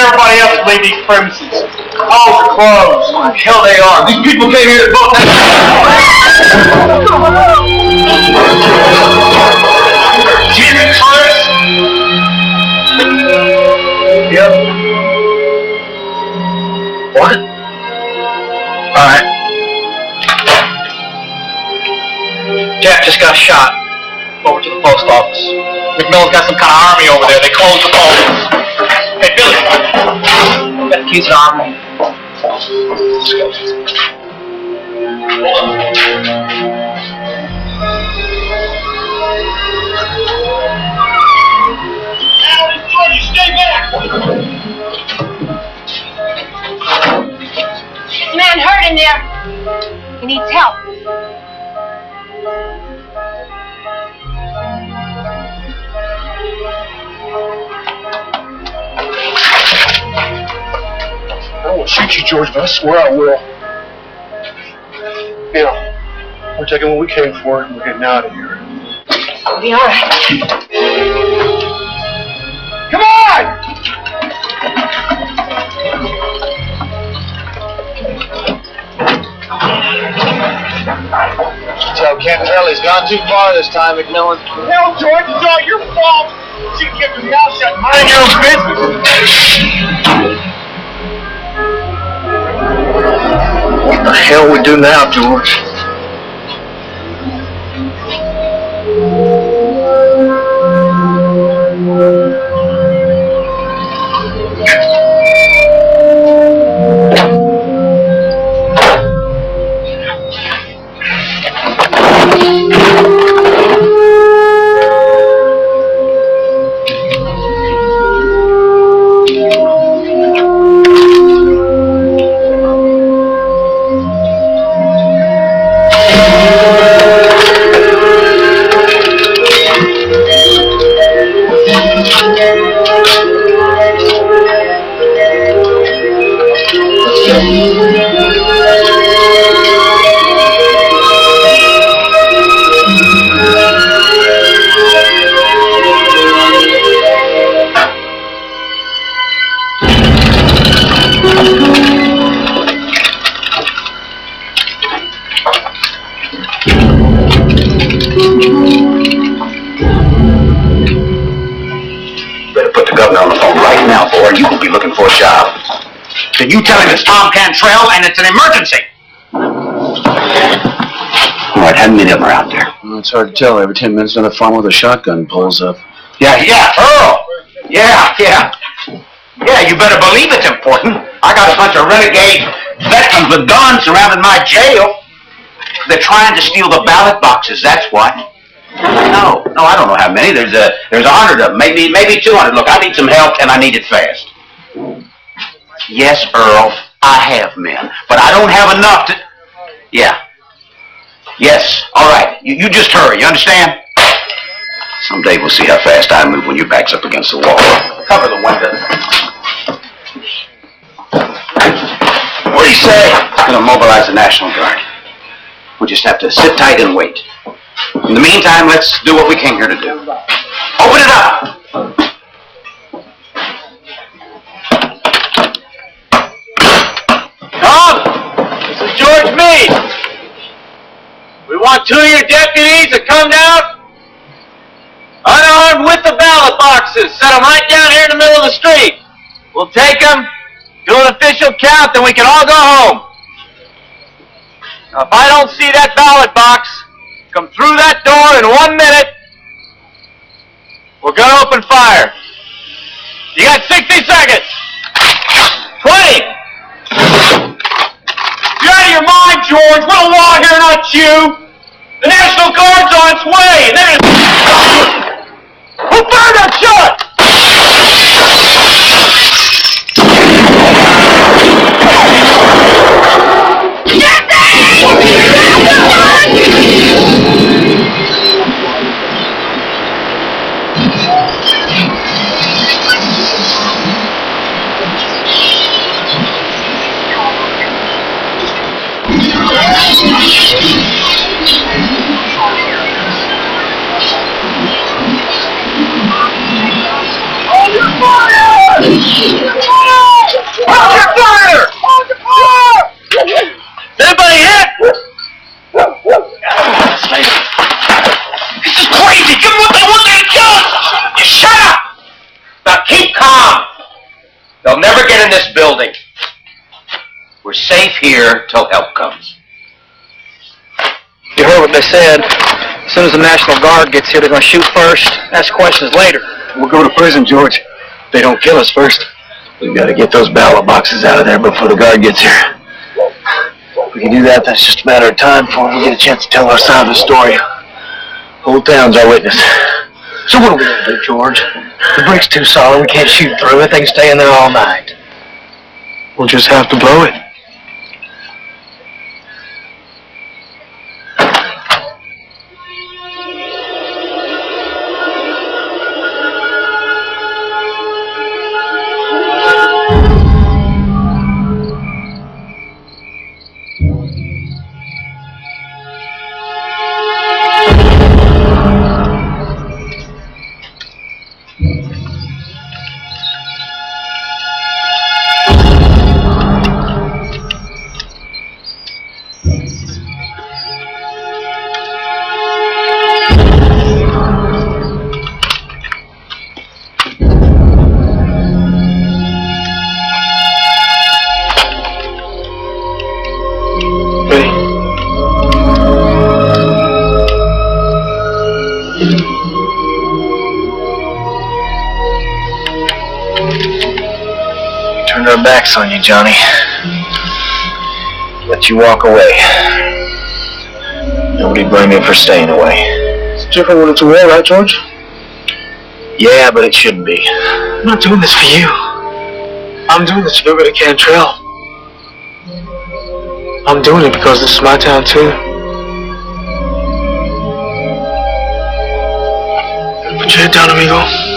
everybody else to leave these premises. Halls are closed. What the hell they are? These people came here to vote. Jimmy Chris? Yep. What? All right. Jack just got shot. Over to the post office. McMillan's got some kind of army over there. They closed the post. Hey, Billy. Got the keys to the army. Let's go. Alan, George, stay back! There's a man hurt in there. He needs help. I won't shoot you, George, but I swear I will. You know, we're taking what we came for and we're getting out of here. It'll be all right. Come on! So Cantarelli's gone too far this time, McMillan. Hell, George, it's all your fault. You should have kept your mouth shut and mind your own business. What the hell we do now, George? Then you tell him it's Tom Cantrell and it's an emergency. All right, how many of them are out there? Well, it's hard to tell. Every 10 minutes, another farmer with a shotgun pulls up. Yeah, Earl. Yeah, you better believe it's important. I got a bunch of renegade veterans with guns surrounding my jail. They're trying to steal the ballot boxes, that's what. No, I don't know how many. There's 100 of them, maybe 200. Look, I need some help and I need it fast. Yes, Earl, I have men, but I don't have enough to... Yeah. Yes, all right. You just hurry, you understand? Someday we'll see how fast I move when your back's up against the wall. Cover the window. What do you say? I'm going to mobilize the National Guard. We just have to sit tight and wait. In the meantime, let's do what we came here to do. Open it up! Tom, this is George Meade. We want 2 of your deputies to come down, unarmed with the ballot boxes. Set them right down here in the middle of the street. We'll take them, do an official count, then we can all go home. Now, if I don't see that ballot box come through that door in 1 minute, we're going to open fire. You got 60 seconds. 20. You're out of your mind, George. We're the law here, not you. The National Guard's on its way. And then who fired that shot? Hold your fire! Fire! Anybody hit? This is crazy! Give them what they want, they kill us! You shut up! Now keep calm! They'll never get in this building. We're safe here till help comes. You heard what they said. As soon as the National Guard gets here, they're going to shoot first, ask questions later. We'll go to prison, George. They don't kill us first. We've got to get those ballot boxes out of there before the guard gets here. If we can do that, that's just a matter of time before we get a chance to tell our side of the story. Whole town's our witness. So what are we going to do, George? The brick's too solid, we can't shoot through it. They can stay in there all night. We'll just have to blow it. Turned our backs on you, Johnny. Let you walk away. Nobody blame you for staying away. It's different when it's a war, right, George? Yeah, but it shouldn't be. I'm not doing this for you. I'm doing this to get rid of Cantrell. I'm doing it because this is my town, too. Put your head down, amigo.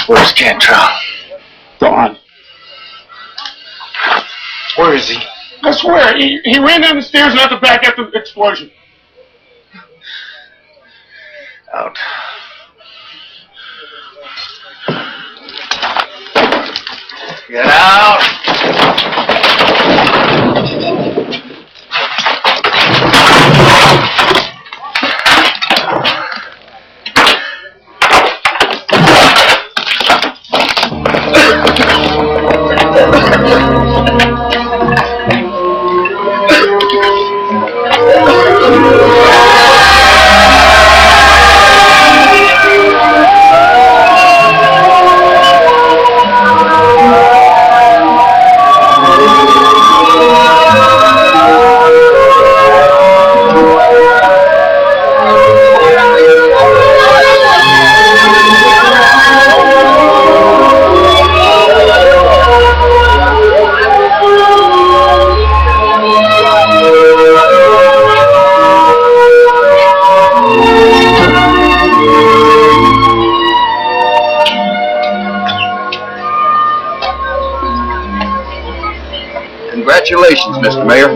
Where's Cantrell? Gone. Where is he? I swear, he ran down the stairs and out the back after the explosion. Out. Get out! Congratulations, Mr. Mayor.